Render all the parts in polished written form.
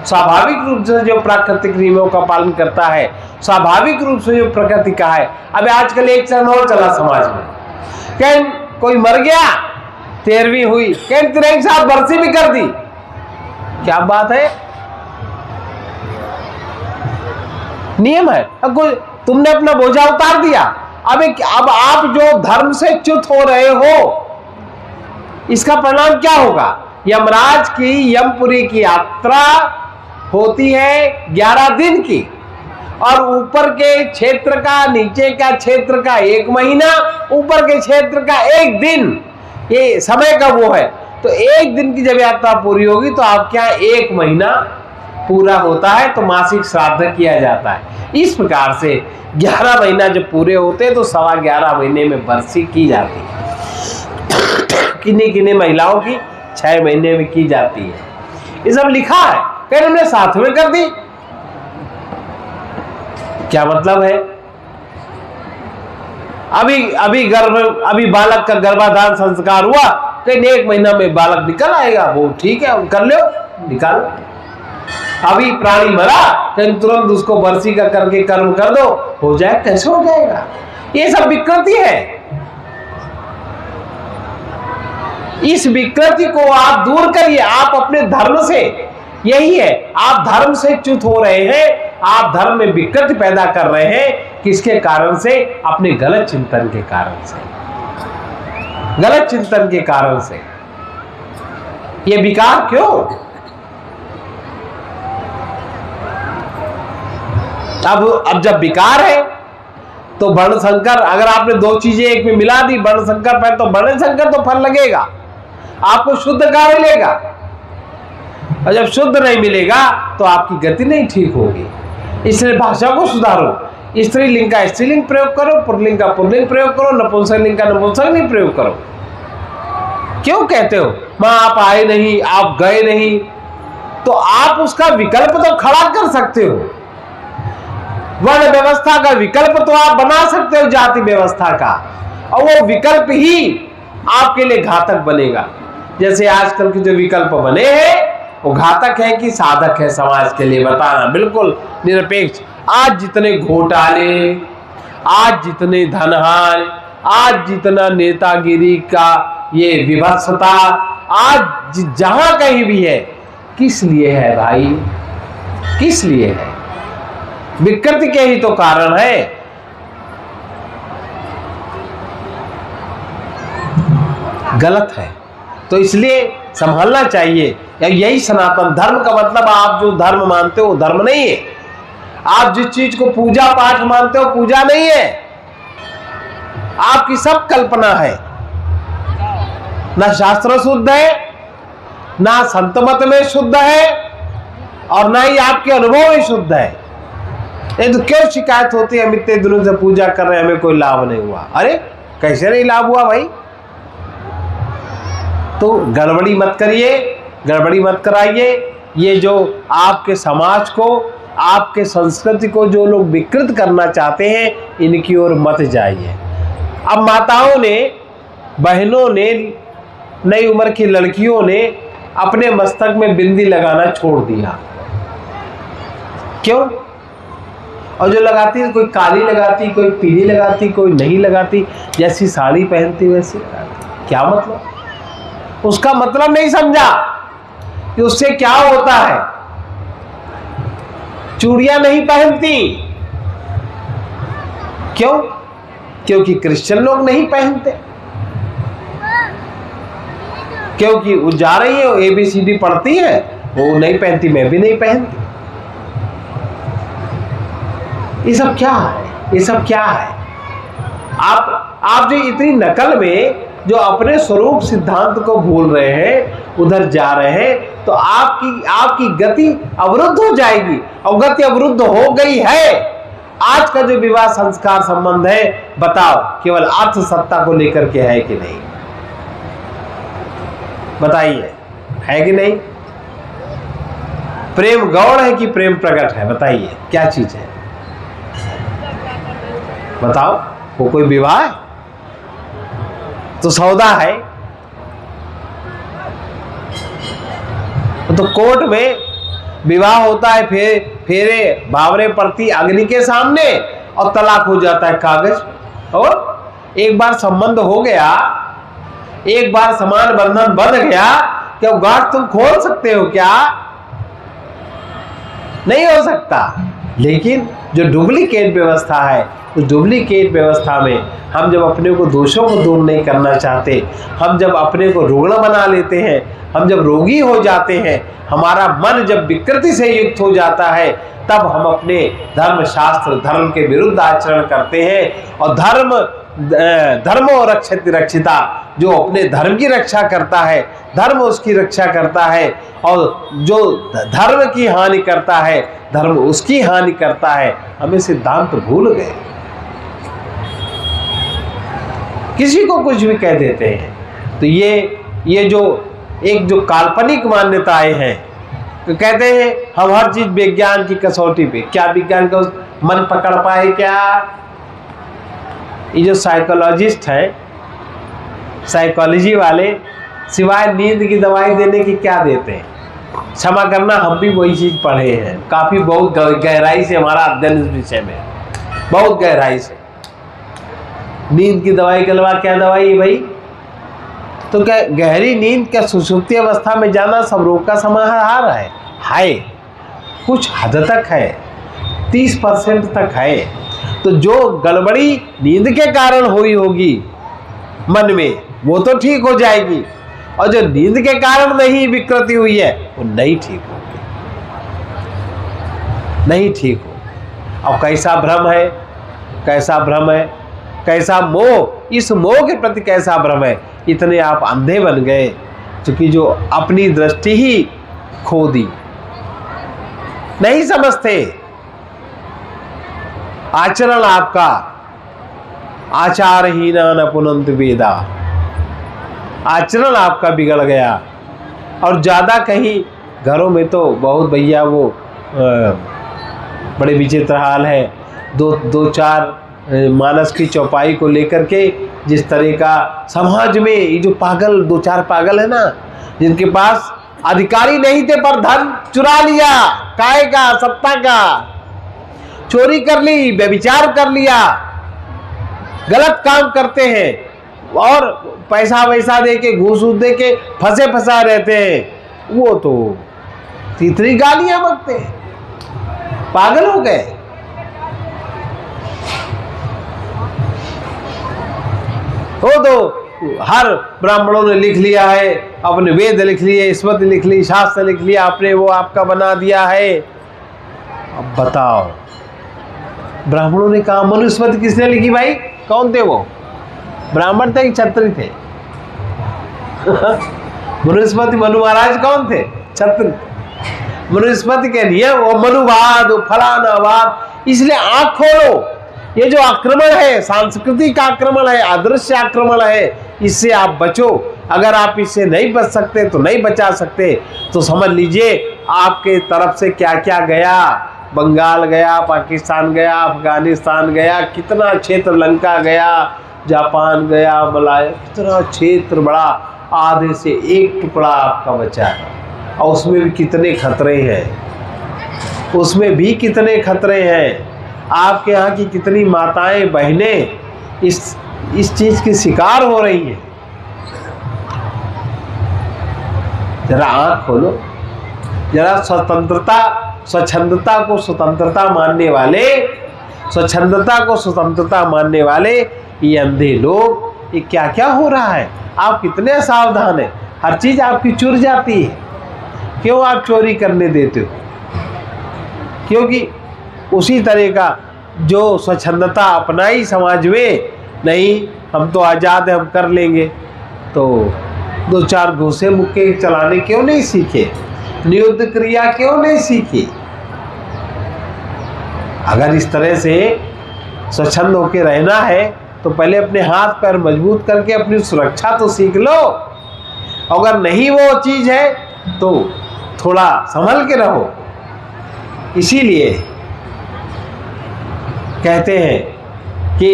स्वाभाविक रूप से जो प्राकृतिक नियमों का पालन करता है, स्वाभाविक रूप से जो प्रकृति का है। अब आजकल एक चरण और चला समाज में, कहीं कोई मर गया, 13वीं हुई, कहीं 13 के साथ बरसी भी कर दी। क्या बात है, नियम है। अब तुमने अपना बोझा उतार दिया। अब आप जो धर्म से च्युत हो रहे हो, इसका परिणाम क्या होगा? यमराज की यमपुरी की यात्रा होती है 11 दिन की, और ऊपर के क्षेत्र का, नीचे का क्षेत्र का 1 महीना, ऊपर के क्षेत्र का 1 दिन, ये समय का वो है। तो 1 दिन की जब यात्रा पूरी होगी तो आपके यहाँ 1 महीना पूरा होता है, तो मासिक श्राद्ध किया जाता है। इस प्रकार से 11 महीना जब पूरे होते हैं तो 11.25 महीने में बरसी की जाती है। किन्हीं किन्हीं महिलाओं की 6 महीने में की जाती है। ये सब लिखा है, कहीं हमने साथ में कर दी। क्या मतलब है? अभी बालक का गर्भाधान संस्कार हुआ, कहीं 1 महीना में बालक निकल आएगा, वो ठीक है, कर लो, निकालो। अभी प्राणी मरा, कहीं तुरंत उसको बरसी का करके कर्म कर दो, हो जाए, कैसे हो जाएगा? ये सब विकृति है। इस विकृति को आप दूर करिए, आप अपने धर्म से, यही है, आप धर्म से च्युत हो रहे हैं, आप धर्म में विकृति पैदा कर रहे हैं। किसके कारण से? अपने गलत चिंतन के कारण से, गलत चिंतन के कारण से। ये विकार क्यों? अब जब विकार है तो वर्ण संकर, अगर आपने 2 चीजें एक में मिला दी, वर्ण संकर पर, तो वर्ण संकर तो फल लगेगा, आपको शुद्ध का मिलेगा। और जब शुद्ध नहीं मिलेगा तो आपकी गति नहीं ठीक होगी। इसलिए भाषा को सुधारो। स्त्रीलिंग का स्त्रीलिंग प्रयोग करो, पुल्लिंग का पुल्लिंग प्रयोग करो, नपुंसकलिंग का नपुंसकलिंग प्रयोग करो। क्यों कहते हो मां आप आए नहीं, आप गए नहीं? तो आप उसका विकल्प तो खड़ा कर सकते हो। वर्ण व्यवस्था का विकल्प तो आप बना सकते हो, जाति व्यवस्था का, और वो विकल्प ही आपके लिए घातक बनेगा। जैसे आजकल के जो विकल्प बने हैं वो घातक है कि साधक है समाज के लिए, बताना बिल्कुल निरपेक्ष। आज जितने घोटाले, आज जितने धनहार, आज जितना नेतागिरी का ये विभत्सता, आज जहां कहीं भी है, किस लिए है भाई? किस लिए है? विकृति के ही तो कारण है। गलत है, तो इसलिए संभलना चाहिए। यही सनातन धर्म का मतलब, आप जो धर्म मानते हो वो धर्म नहीं है। आप जिस चीज को पूजा पाठ मानते हो पूजा नहीं है, आपकी सब कल्पना है। ना शास्त्र शुद्ध है, ना संत मत में शुद्ध है, और ना ही आपके अनुभव में शुद्ध है। ये तो क्यों शिकायत होती है, हम इतने दिनों से पूजा कर रहे हैं, हमें कोई लाभ नहीं हुआ। अरे कैसे नहीं लाभ हुआ भाई? तो गड़बड़ी मत करिए, गड़बड़ी मत कराइए। ये जो आपके समाज को, आपके संस्कृति को जो लोग विकृत करना चाहते हैं, इनकी ओर मत जाइए। अब माताओं ने, बहनों ने, नई उम्र की लड़कियों ने अपने मस्तक में बिंदी लगाना छोड़ दिया। क्यों? और जो लगाती है, कोई काली लगाती, कोई पीली लगाती, कोई नहीं लगाती, जैसी साड़ी पहनती वैसी लगाती। क्या मतलब? उसका मतलब नहीं समझा कि उससे क्या होता है। चूड़ियां नहीं पहनती, क्यों? क्योंकि क्रिश्चियन लोग नहीं पहनते, क्योंकि वो जा रही है, वो ABCD पढ़ती है, वो नहीं पहनती, मैं भी नहीं पहनती। ये सब क्या है? ये सब क्या है? आप जो इतनी नकल में जो अपने स्वरूप सिद्धांत को भूल रहे हैं, उधर जा रहे हैं, तो आपकी गति अवरुद्ध हो जाएगी। और गति अवरुद्ध हो गई है। आज का जो विवाह संस्कार संबंध है, बताओ केवल अर्थ सत्ता को लेकर के है कि नहीं? बताइए, है कि नहीं? प्रेम गौण है कि प्रेम प्रकट है? बताइए, क्या चीज है? बताओ। वो कोई विवाह है तो सौदा है। तो कोर्ट में विवाह होता है फेरे भावरे पड़ती अग्नि के सामने और तलाक हो जाता है कागज। और एक बार संबंध हो गया, एक बार समान बंधन बन गया, क्या गांठ तुम खोल सकते हो? क्या नहीं हो सकता। लेकिन जो डुप्लीकेट व्यवस्था है, उस डुप्लीकेट व्यवस्था में हम जब अपने को दोषों को दूर नहीं करना चाहते, हम जब अपने को रुग्ण बना लेते हैं, हम जब रोगी हो जाते हैं, हमारा मन जब विकृति से युक्त हो जाता है, तब हम अपने धर्म शास्त्र धर्म के विरुद्ध आचरण करते हैं। और धर्मो रक्षति रक्षिता, जो अपने धर्म की रक्षा करता है, धर्म उसकी रक्षा करता है, और जो धर्म की हानि करता है, धर्म उसकी हानि करता है। हमें सिद्धांत भूल गए, किसी को कुछ भी कह देते हैं। तो ये जो काल्पनिक मान्यताएं हैं, तो कहते हैं हम हर चीज विज्ञान की कसौटी पे, क्या विज्ञान का मन पकड़ पाए? क्या ये जो साइकोलॉजिस्ट हैं, साइकोलॉजी वाले, सिवाय नींद की दवाई देने की क्या देते हैं? क्षमा करना, हम भी वही चीज पढ़े हैं, काफी बहुत गहराई से हमारा अध्ययन इस विषय में, बहुत गहराई से। नींद की दवाई के अलावा क्या दवाई है भाई? तो क्या गहरी नींद, क्या सुषुप्ति अवस्था में जाना सब रोग का समाहार है? हाय, कुछ हद तक है, 30% तक है। तो जो गड़बड़ी नींद के कारण हुई होगी मन में, वो तो ठीक हो जाएगी, और जो नींद के कारण नहीं विकृति हुई है, वो नहीं ठीक होगी, नहीं ठीक हो। और कैसा भ्रम है, कैसा भ्रम है, कैसा मोह, इस मोह के प्रति कैसा भ्रम है। इतने आप अंधे बन गए, क्योंकि जो अपनी दृष्टि ही खो दी, नहीं समझते। आचरण आपका आचारहीना न पुनंत वेदा, आचरण आपका बिगड़ गया। और ज़्यादा कहीं घरों में तो बहुत भैया वो बड़े विचित्र हाल है। दो चार मानस की चौपाई को लेकर के जिस तरह का समाज में ये जो पागल, 2-4 पागल है ना, जिनके पास अधिकारी नहीं थे पर धन चुरा लिया, काय का, सत्ता का, चोरी कर ली, व्यभिचार कर लिया, गलत काम करते हैं और पैसा वैसा दे के, घूस दे के फंसे फंसा रहते हैं, वो तो तीसरी गालियां बकते हैं, पागल हो गए। वो तो हर ब्राह्मणों ने लिख लिया है, अपने वेद लिख लिए, स्मृति लिख ली, शास्त्र लिख लिया, आपने वो आपका बना दिया है। अब बताओ, ब्राह्मणों ने कहा, मनुस्मृति किसने लिखी भाई? कौन थे वो? ब्राह्मण थे कि क्षत्रिय थे? मनुस्मृति मनु महाराज कौन थे? क्षत्रिय। मनुस्मृति के नियम, वो मनुवाद, वो फलानावाद। इसलिए आंख खोलो, ये जो आक्रमण है, सांस्कृतिक आक्रमण है, अदृश्य आक्रमण है, इससे आप बचो। अगर आप इससे नहीं बच सकते तो नहीं बचा सकते, तो समझ लीजिए आपके तरफ से क्या क्या गया। बंगाल गया, पाकिस्तान गया, अफगानिस्तान गया, कितना क्षेत्र, लंका गया, जापान गया, मलाया, कितना क्षेत्र बड़ा, आधे से एक टुकड़ा आपका बचा है। और उसमें भी कितने खतरे हैं, उसमें भी कितने खतरे हैं। आपके यहाँ की कितनी माताएं बहनें इस चीज की शिकार हो रही हैं। जरा आंख खोलो, जरा स्वच्छंदता को स्वतंत्रता मानने वाले, स्वच्छंदता को स्वतंत्रता मानने वाले ये अंधे लोग, ये क्या क्या हो रहा है। आप कितने असावधान हैं, हर चीज आपकी चुर जाती है। क्यों आप चोरी करने देते हो? क्योंकि उसी तरह का जो स्वच्छंदता अपनाई समाज में, नहीं हम तो आज़ाद हैं, हम कर लेंगे, तो 2-4 घूसे मुक्के चलाने क्यों नहीं सीखे? नियुद्ध क्रिया क्यों नहीं सीखी? अगर इस तरह से स्वच्छंद होकर रहना है तो पहले अपने हाथ पैर मजबूत करके अपनी सुरक्षा तो सीख लो। अगर नहीं वो चीज़ है तो थोड़ा संभल के रहो। इसीलिए कहते हैं कि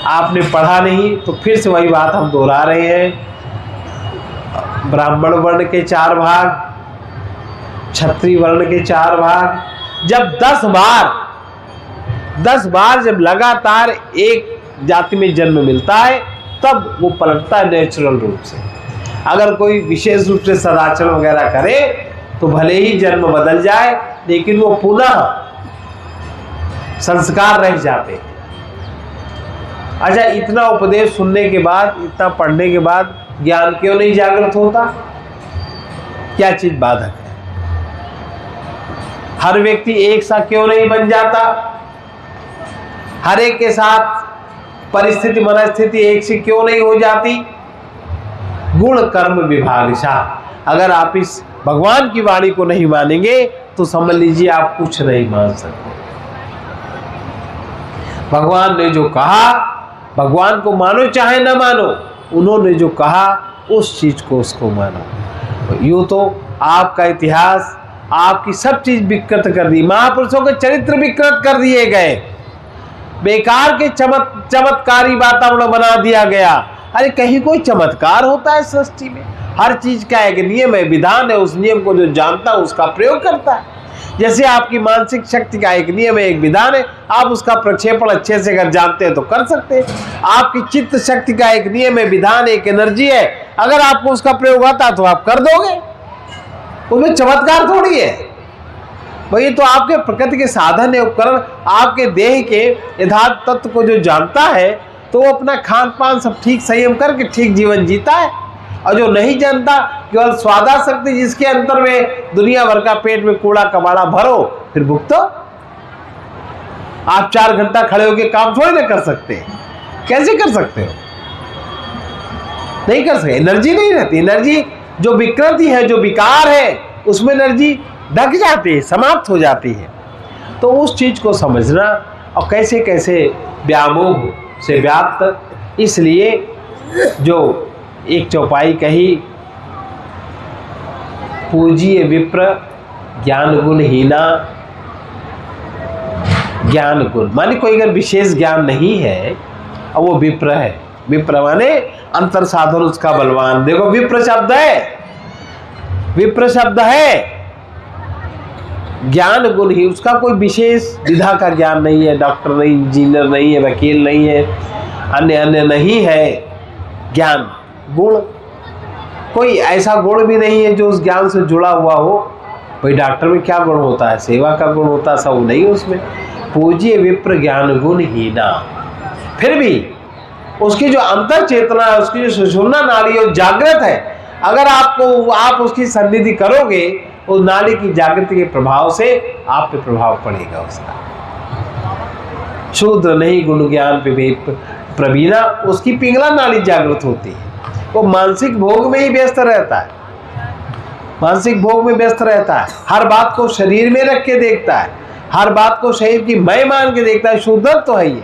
आपने पढ़ा नहीं, तो फिर से वही बात हम दोहरा रहे हैं। ब्राह्मण वर्ण के 4 भाग, क्षत्रिय वर्ण के 4 भाग। जब 10 बार जब लगातार एक जाति में जन्म मिलता है तब वो पलटता है नेचुरल रूप से। अगर कोई विशेष रूप से सदाचरण वगैरह करे तो भले ही जन्म बदल जाए लेकिन वो पुनः संस्कार रह जाते हैं। अच्छा, इतना उपदेश सुनने के बाद, इतना पढ़ने के बाद ज्ञान क्यों नहीं जागृत होता? क्या चीज बाधक है? हर व्यक्ति एक सा क्यों नहीं बन जाता? हर एक के साथ परिस्थिति मनस्थिति एक सी क्यों नहीं हो जाती? गुण कर्म विभागशः। अगर आप इस भगवान की वाणी को नहीं मानेंगे तो समझ लीजिए आप कुछ नहीं मान सकते। भगवान ने जो कहा, भगवान को मानो चाहे ना मानो, उन्होंने जो कहा उस चीज को उसको मानो। यूं तो आपका इतिहास, आपकी सब चीज विकृत कर दी, महापुरुषों के चरित्र विकृत कर दिए गए, बेकार के चमत्कारी वातावरण बना दिया गया। अरे कहीं कोई चमत्कार होता है सृष्टि में? हर चीज का एक नियम है, विधान है, उस नियम को जो जानता है उसका प्रयोग करता है। जैसे आपकी मानसिक शक्ति का एक नियम है, एक विधान है, आप उसका प्रक्षेपण अच्छे से अगर जानते हैं तो कर सकते हैं। आपकी चित्त शक्ति का एक नियम है, विधान, एक एनर्जी है, अगर आपको उसका प्रयोग आता तो आप कर दोगे। उसमें चमत्कार थोड़ी है भाई, तो आपके प्रकृति के साधन है, उपकरण। आपके देह के यथार्थ तत्व को जो जानता है तो वो अपना खान पान सब ठीक संयम करके ठीक जीवन जीता है। और जो नहीं जानता, केवल स्वादासक्ति जिसके अंतर में दुनिया भर का पेट में कूड़ा कबाड़ा भरो फिर भुगतो। आप 4 घंटा खड़े होकर काम थोड़ी ना कर सकते, कैसे कर सकते हो? नहीं कर सकते, एनर्जी नहीं रहती। एनर्जी जो विकृति है, जो विकार है, उसमें एनर्जी ढक जाती है, समाप्त हो जाती है। तो उस चीज को समझना और कैसे कैसे व्यामोह से व्याप्त, इसलिए जो एक चौपाई कही, पूजिए विप्र ज्ञान गुण हीना। ज्ञान गुण माने कोई अगर विशेष ज्ञान नहीं है और वो विप्र है, विप्र माने अंतर साधन उसका बलवान। देखो विप्र शब्द है, विप्र शब्द है, ज्ञान गुण ही, उसका कोई विशेष विधा का ज्ञान नहीं है, डॉक्टर नहीं, इंजीनियर नहीं है, वकील नहीं है, अन्य नहीं है। ज्ञान गुण, कोई ऐसा गुण भी नहीं है जो उस ज्ञान से जुड़ा हुआ हो। भाई डॉक्टर में क्या गुण होता है? सेवा का गुण होता है, सब नहीं उसमें। पूज्य विप्र ज्ञान गुण हीना। फिर भी उसकी जो अंतर चेतना है, उसकी जो सुषुम्ना नाड़ी है जागृत है। अगर आप उसकी सन्निधि करोगे, उस नाड़ी की जागृति के प्रभाव से आप पे प्रभाव पड़ेगा उसका। शूद्र नहीं गुण ज्ञान विवेक प्रवीणा, उसकी पिंगला नाड़ी जागृत होती है। वो मानसिक भोग में ही व्यस्त रहता है, मानसिक भोग में व्यस्त रहता है, हर बात को शरीर में रख के देखता है, हर बात को शरीर की मैं मान के देखता है। शूद्र तो है ये,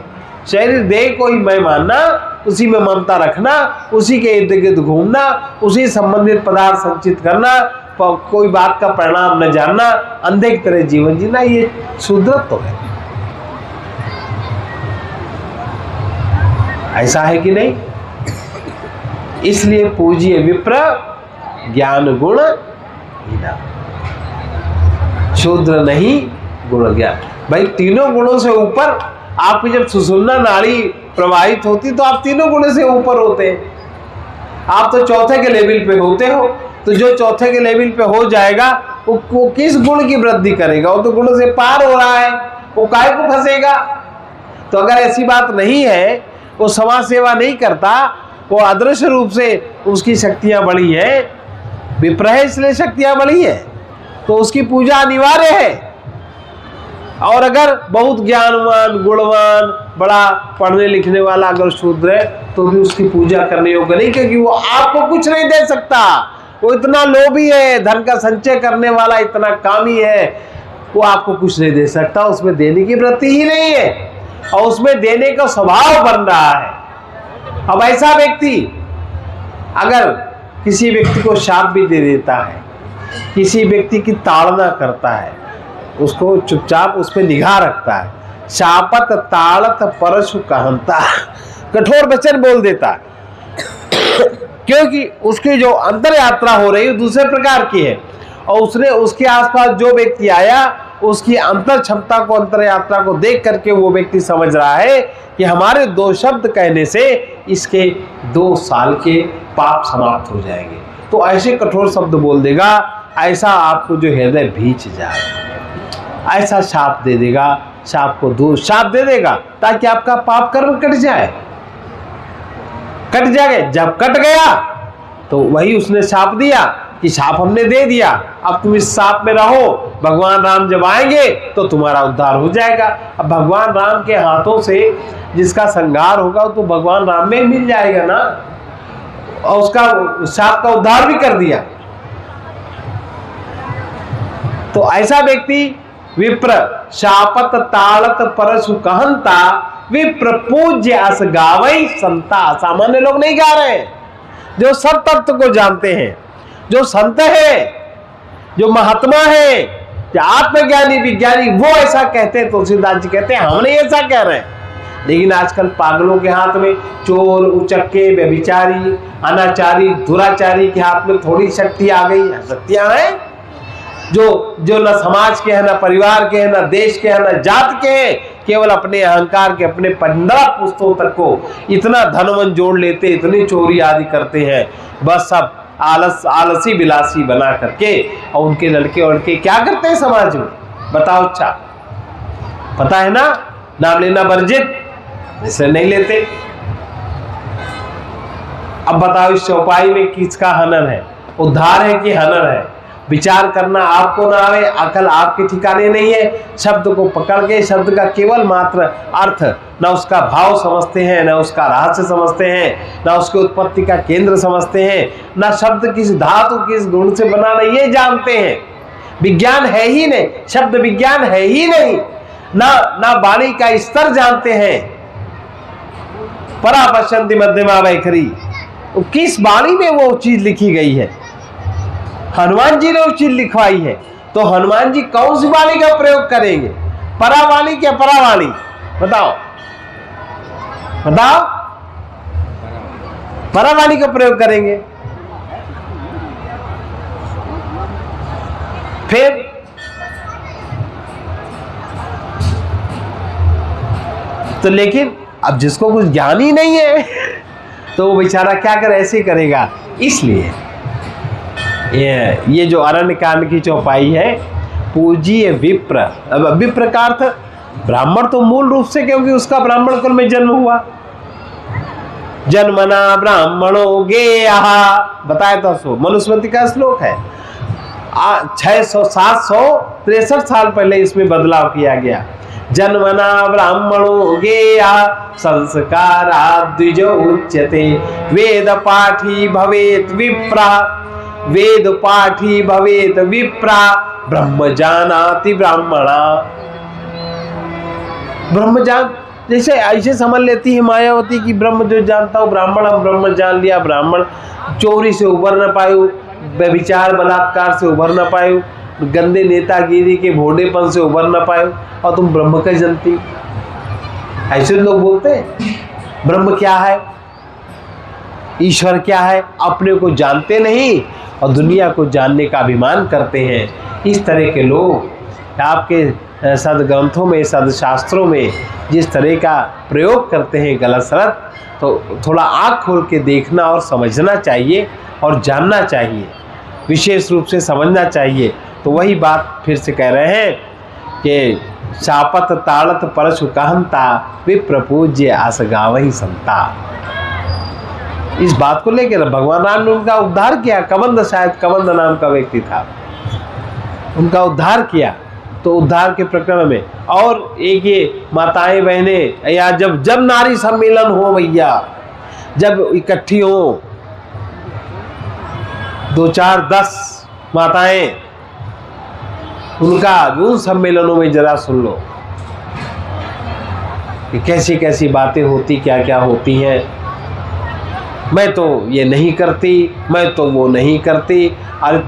शरीर देह को ही मैं मानना, उसी में ममता रखना, उसी के इर्द गिर्द घूमना, उसी संबंधित पदार्थ संचित करना, कोई बात का परिणाम न जानना, अंधे की तरह जीवन जीना, ये शूद्रत्व है। ऐसा है कि नहीं? इसलिए पूजिए विप्र ज्ञान गुण हीना। शूद्र नहीं गुण ज्ञान। भाई तीनों गुणों से ऊपर आपकी जब सुषुम्ना नाड़ी प्रवाहित होती तो आप तीनों गुणों से ऊपर होते हैं। आप तो चौथे के लेवल पे होते हो, तो जो चौथे के लेवल पे हो जाएगा वो किस गुण की वृद्धि करेगा? वो तो गुणों से पार हो रहा है, वो काहे को फंसेगा? तो अगर ऐसी बात नहीं है, वो समाज सेवा नहीं करता, वो अदृश्य रूप से उसकी शक्तियां बढ़ी है, विप्र है इसलिए शक्तियां बढ़ी है, तो उसकी पूजा अनिवार्य है। और अगर बहुत ज्ञानवान गुणवान बड़ा पढ़ने लिखने वाला अगर शूद्र है तो भी उसकी पूजा करने योग्य नहीं, क्योंकि वो आपको कुछ नहीं दे सकता। वो इतना लोभी है, धन का संचय करने वाला इतना कामी है, वो आपको कुछ नहीं दे सकता। उसमें देने की वृत्ति ही नहीं है और उसमें देने का स्वभाव बन रहा है। अब ऐसा व्यक्ति अगर किसी व्यक्ति को शाप भी दे देता है, किसी व्यक्ति की ताड़ना करता है, उसको चुपचाप उस पर निगाह रखता है, शापत ताड़त परशु कहता, कठोर वचन बोल देता है, क्योंकि उसकी जो अंतर यात्रा हो रही है दूसरे प्रकार की है। और उसने उसके आसपास जो व्यक्ति आया उसकी अंतर क्षमता को, अंतर यात्रा को देख करके वो व्यक्ति समझ रहा है कि हमारे 2 शब्द कहने से इसके 2 साल के पाप समाप्त हो जाएंगे। तो ऐसे कठोर शब्द बोल देगा, ऐसा आपको जो हृदय भींच जाए, ऐसा शाप दे देगा, शाप को दूर शाप दे देगा ताकि आपका पाप कर्म कट जाए, कट जाए। जब कट गया तो वही उसने शाप दिया कि शाप हमने दे दिया, अब तुम इस शाप में रहो, भगवान राम जब आएंगे तो तुम्हारा उद्धार हो जाएगा। अब भगवान राम के हाथों से जिसका संहार होगा तो भगवान राम में मिल जाएगा ना, और उसका शाप का उद्धार भी कर दिया। तो ऐसा व्यक्ति विप्र शापत ताड़त परशु कहंता विप्र पूज्य अस गावई संता। सामान्य लोग नहीं गा रहे हैं, जो सब तत्व को जानते हैं, जो संत है, जो महात्मा है, जो आत्मज्ञानी विज्ञानी, वो ऐसा कहते हैं। तुलसीदास जी कहते हैं हम नहीं ऐसा कह रहे हैं। लेकिन आजकल पागलों के हाथ में, चोर, उचक्के, व्यभिचारी, अनाचारी, दुराचारी के हाथ में थोड़ी शक्ति आ गई है। शक्तियां हैं जो न समाज के हैं, न परिवार के हैं, न देश के हैं, न जात के हैं, केवल अपने अहंकार के, अपने 15 पुस्तों तक को इतना धनवन जोड़ लेते, इतनी चोरी आदि करते हैं, बस सब आलसी बिलासी बना करके। और उनके लड़के क्या करते हैं समाज में, बताओ? अच्छा पता है ना, नाम लेना वर्जित, इसलिए नहीं लेते। अब बताओ इस चौपाई में किसका हनन है, उद्धार है कि हनन है? विचार करना आपको ना आवे, अकल आपके ठिकाने नहीं है। शब्द को पकड़ के शब्द का केवल मात्र अर्थ, ना उसका भाव समझते हैं, ना उसका रहस्य समझते हैं, ना उसकी उत्पत्ति का केंद्र समझते हैं, ना शब्द किस धातु किस गुण से बना है ये जानते हैं। विज्ञान है ही नहीं, शब्द विज्ञान है ही नहीं, ना वाणी का स्तर जानते हैं। परा पश्यन्ति मध्यमा वैखरी, किस वाणी में वो चीज लिखी गई है? हनुमान जी ने वो चीज लिखवाई है, तो हनुमान जी कौन सी वाणी का प्रयोग करेंगे? परावाणी क्या परावाणी? बताओ बताओ, परावाणी का प्रयोग करेंगे। फिर तो लेकिन अब जिसको कुछ ज्ञान ही नहीं है तो वो बेचारा क्या करे, ऐसे करेगा। इसलिए ये जो अरण्य कांड की चौपाई है, पूज्य विप्र। अब विप्र का अर्थ ब्राह्मण तो मूल रूप से, क्योंकि उसका ब्राह्मण कुल में जन्म हुआ। जन्मना ब्राह्मणो गेयः, बताया था सो मनुस्मृति का श्लोक है। 763 साल पहले इसमें बदलाव किया गया। जन्मना ब्राह्मणो गेयः संस्काराद् द्विजो उच्यते, वेद पाठी भवेत् विप्रा, वेद पाठी भवेत विप्रा, ब्रह्म जानाति ब्राह्मणा। ब्रह्म जान, जैसे ऐसे समझ लेती है मायावती कि ब्रह्म जो जानता हूँ ब्राह्मण, हम ब्रह्म जान लिया। ब्राह्मण चोरी से उबर न पायु, व्यभिचार बलात्कार से उबर न पायु, गंदे नेतागिरी के भोडेपन से उबर न पायु, और तुम ब्रह्म का जनती। ऐसे लोग बोलते हैं ब्रह्म क्या है, ईश्वर क्या है, अपने को जानते नहीं और दुनिया को जानने का अभिमान करते हैं। इस तरह के लोग आपके सदग्रंथों में, सदशास्त्रों में जिस तरह का प्रयोग करते हैं गलत सलत, तो थोड़ा आँख खोल के देखना और समझना चाहिए और जानना चाहिए, विशेष रूप से समझना चाहिए। तो वही बात फिर से कह रहे हैं कि शापत ताड़त परशु कहंता, विप्र पूज्य अस गावहि संता। इस बात को लेकर भगवान राम ने उनका उद्धार किया। कबंध, शायद कबंध नाम का व्यक्ति था, उनका उद्धार किया। तो उद्धार के प्रकरण में और एक ये माताएं बहनें, या जब नारी सम्मेलन हो भैया, जब इकट्ठी हो 2 4 10 माताएं, उनका उन सम्मेलनों में जरा सुन लो कि कैसी कैसी बातें होती, क्या क्या होती हैं। मैं तो ये नहीं करती, मैं तो वो नहीं करती। अरे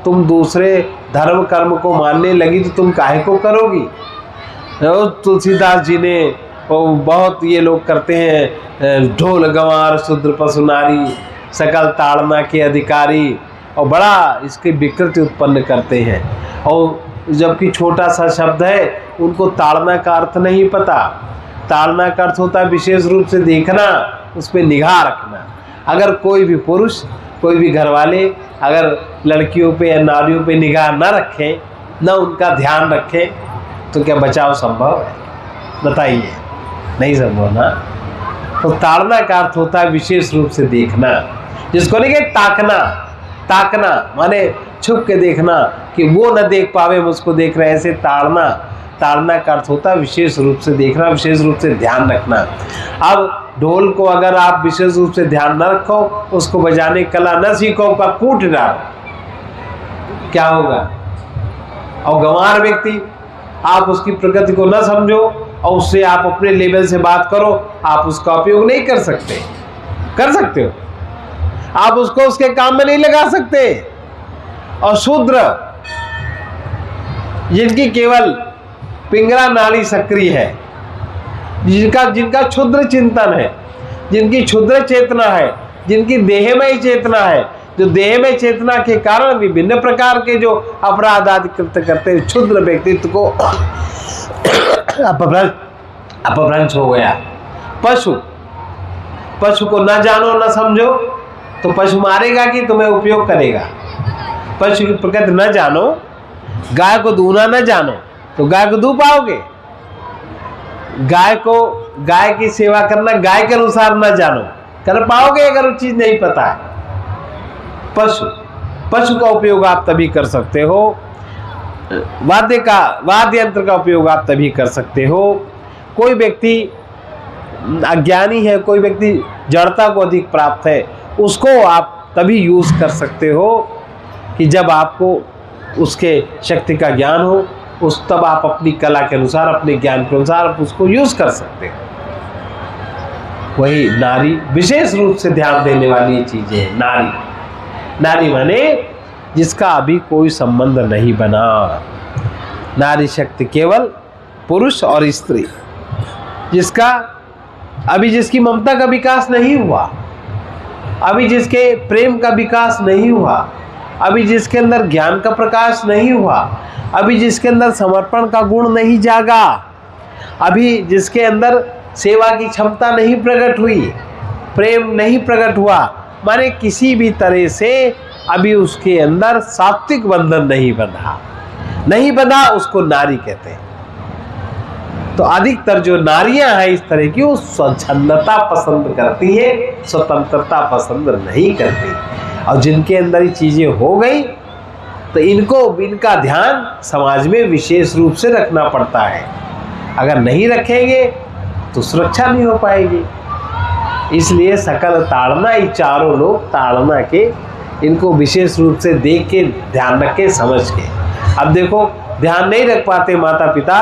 तुम दूसरे धर्म कर्म को मानने लगी तो तुम काहे को करोगी? तुलसीदास जी ने बहुत ये लोग करते हैं, ढोल गंवार शूद्र पशु नारी, सकल ताड़ना के अधिकारी। और बड़ा इसकी विकृति उत्पन्न करते हैं। और जबकि छोटा सा शब्द है, उनको ताड़ना का अर्थ नहीं पता। ताड़ना का अर्थ होता है विशेष रूप से देखना, उस पर निगाह रखना। अगर कोई भी पुरुष, कोई भी घर वाले अगर लड़कियों पे या नारियों पे निगाह न रखें, न उनका ध्यान रखें, तो क्या बचाव संभव है? बताइए, नहीं संभव ना। तो ताड़ना का अर्थ होता है विशेष रूप से देखना, जिसको नहीं कहते ताकना। ताकना माने छुप के देखना कि वो न देख पावे, मुझको देख रहे, ऐसे ताड़ना। ताड़ना का अर्थ होता है विशेष रूप से देखना, विशेष रूप से ध्यान रखना। अब ढोल को अगर आप विशेष रूप से ध्यान न रखो, उसको बजाने कला न सीखो, का कूट डालो, क्या होगा? और गंवार व्यक्ति, आप उसकी प्रकृति को न समझो और उससे आप अपने लेवल से बात करो, आप उसका उपयोग नहीं कर सकते। कर सकते हो? आप उसको उसके काम में नहीं लगा सकते। और शूद्र, जिनकी केवल पिंगला नाड़ी सक्रिय है, जिनका क्षुद्र चिंतन है, जिनकी क्षुद्र चेतना है, जिनकी देहमय चेतना है, जो देहमय चेतना के कारण विभिन्न प्रकार के जो अपराध आदि कृत्य करते हैं, क्षुद्र व्यक्तित्व को अपभ्रंश हो गया। पशु को न जानो न समझो तो पशु मारेगा कि तुम्हें उपयोग करेगा? पशु की प्रकृति न जानो, गाय को दूना न जानो तो गाय को दू पाओगे? गाय की सेवा करना गाय के अनुसार न जानो, कर पाओगे अगर वो चीज नहीं पता है? पशु का उपयोग आप तभी कर सकते हो, वाद्य यंत्र का उपयोग आप तभी कर सकते हो। कोई व्यक्ति अज्ञानी है, कोई व्यक्ति जड़ता को अधिक प्राप्त है, उसको आप तभी यूज कर सकते हो कि जब आपको उसके शक्ति का ज्ञान हो, तब आप अपनी कला के अनुसार, अपने ज्ञान के अनुसार आप उसको यूज कर सकते हो। वही नारी विशेष रूप से ध्यान देने वाली चीजें है। नारी माने जिसका अभी कोई संबंध नहीं बना। नारी शक्ति केवल पुरुष और स्त्री, जिसकी ममता का विकास नहीं हुआ, अभी जिसके प्रेम का विकास नहीं हुआ, अभी जिसके अंदर ज्ञान का प्रकाश नहीं हुआ, अभी जिसके अंदर समर्पण का गुण नहीं जागा, अभी जिसके अंदर सेवा की क्षमता नहीं प्रकट हुई, प्रेम नहीं प्रकट हुआ, माने किसी भी तरह से अभी उसके अंदर सात्विक बंधन नहीं बंधा, उसको नारी कहते हैं। तो अधिकतर जो नारियां हैं इस तरह की, वो स्वच्छंदता पसंद करती है, स्वतंत्रता पसंद नहीं करती। और जिनके अंदर ये चीजें हो गई तो इनका ध्यान समाज में विशेष रूप से रखना पड़ता है। अगर नहीं रखेंगे तो सुरक्षा नहीं हो पाएगी। इसलिए सकल ताड़ना, ये चारों लोग ताड़ना के, इनको विशेष रूप से देख के, ध्यान रख के, समझ के। अब देखो, ध्यान नहीं रख पाते माता पिता,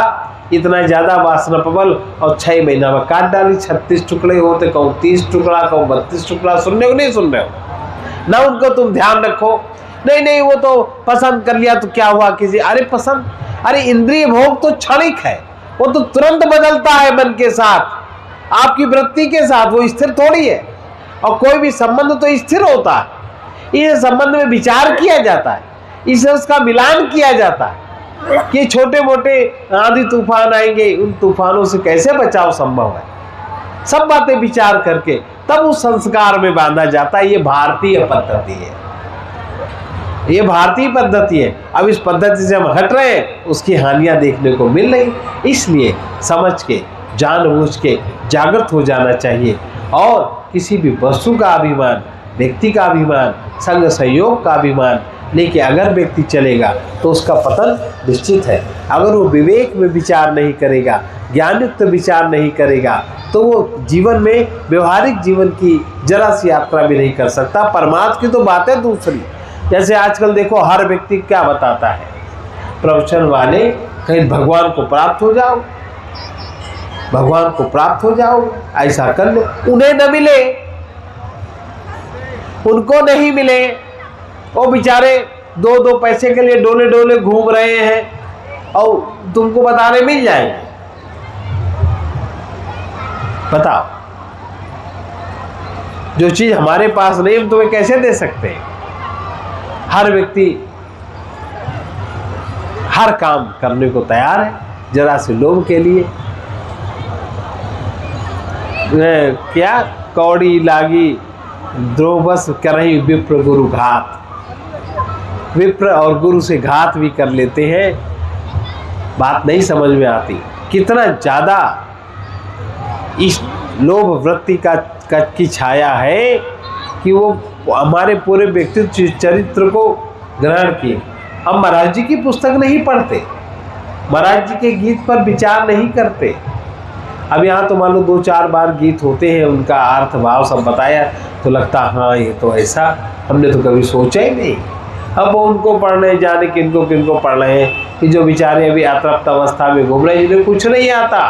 इतना ज्यादा वासना प्रबल, और 6 महीना में काट डाली, 36 टुकड़े होते, कहूँ 30 टुकड़ा, कहूँ 32 टुकड़ा। सुन रहे हो नहीं सुन रहे हो? ना उनको तुम ध्यान रखो, नहीं वो तो पसंद कर लिया तो क्या हुआ किसी, अरे इंद्रिय भोग तो क्षणिक है, वो तो तुरंत बदलता है मन के साथ, आपकी वृत्ति के साथ, वो स्थिर थोड़ी है। और कोई भी संबंध तो स्थिर होता है, इस संबंध में विचार किया जाता है, इससे उसका मिलान किया जाता है कि छोटे मोटे आंधी तूफान आएंगे, उन तूफानों से कैसे बचाव संभव है, सब बातें विचार करके तब उस संस्कार में बांधा जाता है। ये भारतीय पद्धति है, ये भारतीय पद्धति है। अब इस पद्धति से हम हट रहे हैं, उसकी हानियां देखने को मिल रही। इसलिए समझ के, जानबूझ के जागृत हो जाना चाहिए। और किसी भी वस्तु का अभिमान, व्यक्ति का अभिमान, संग सहयोग का अभिमान लेके अगर व्यक्ति चलेगा तो उसका पतन निश्चित है। अगर वो विवेक में विचार नहीं करेगा, ज्ञानयुक्त विचार नहीं करेगा, तो वो जीवन में, व्यवहारिक जीवन की जरा सी यात्रा भी नहीं कर सकता। परमार्थ की तो बात है दूसरी। जैसे आजकल देखो, हर व्यक्ति क्या बताता है, प्रवचन वाले, कहीं भगवान को प्राप्त हो जाओ, भगवान को प्राप्त हो जाओ, ऐसा कर लो। उन्हें न मिले, उनको नहीं मिले, वो बेचारे 2 पैसे के लिए डोले घूम रहे हैं और तुमको बताने मिल जाएंगे। बताओ, जो चीज हमारे पास नहीं, हम तुम्हें कैसे दे सकते हैं? हर व्यक्ति हर काम करने को तैयार है जरा से लोभ के लिए। क्या कौड़ी लागी द्रोबस करही विप्र गुरु घात, विप्र और गुरु से घात भी कर लेते हैं। बात नहीं समझ में आती कितना ज़्यादा इस लोभ वृत्ति की छाया है कि वो हमारे पूरे व्यक्तित्व चरित्र को ग्रहण किए। हम महाराज जी की पुस्तक नहीं पढ़ते, महाराज जी के गीत पर विचार नहीं करते। अब यहाँ तो मान लो 2-4 बार गीत होते हैं, उनका अर्थ भाव सब बताया तो लगता हाँ ये तो ऐसा, हमने तो कभी सोचा ही नहीं। अब वो उनको पढ़ रहे जाने किनको किनको पढ़ रहे हैं कि जो बेचारे अभी अतृप्त अवस्था में घूम रहे हैं, जिन्हें कुछ नहीं आता,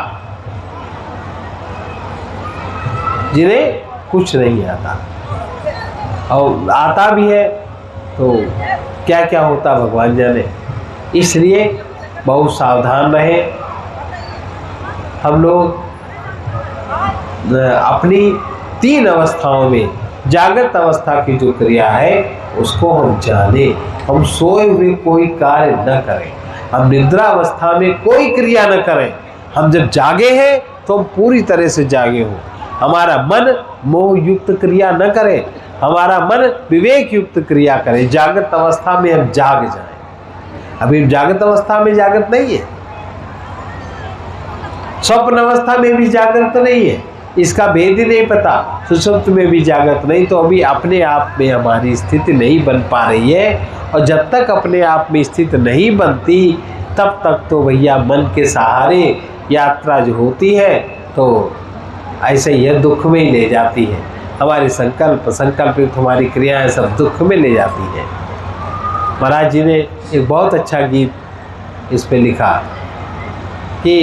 जिन्हें कुछ नहीं आता, और आता भी है तो क्या क्या होता भगवान जाने। इसलिए बहुत सावधान रहे हम लोग। अपनी 3 अवस्थाओं में जागृत अवस्था की जो क्रिया है उसको हम जाने। हम सोए हुए कोई कार्य न करें, हम निद्रा अवस्था में कोई क्रिया न करें। हम जब जागे हैं तो हम पूरी तरह से जागे हों। हमारा मन मोह युक्त क्रिया न करे, हमारा मन विवेक युक्त क्रिया करे। जागृत अवस्था में हम जाग जाएं। अभी जागृत अवस्था में जागृत नहीं है, स्वप्न अवस्था में भी जागृत नहीं है, इसका भेद ही नहीं पता। सुषुप्त में भी जागृत नहीं, तो अभी अपने आप में हमारी स्थिति नहीं बन पा रही है। और जब तक अपने आप में स्थिति नहीं बनती तब तक तो भैया मन के सहारे यात्रा जो होती है तो ऐसे यह दुख में ही ले जाती है। हमारे संकल्पित हमारी क्रियाएं सब दुख में ले जाती हैं। महाराज जी ने एक बहुत अच्छा गीत इस पे लिखा कि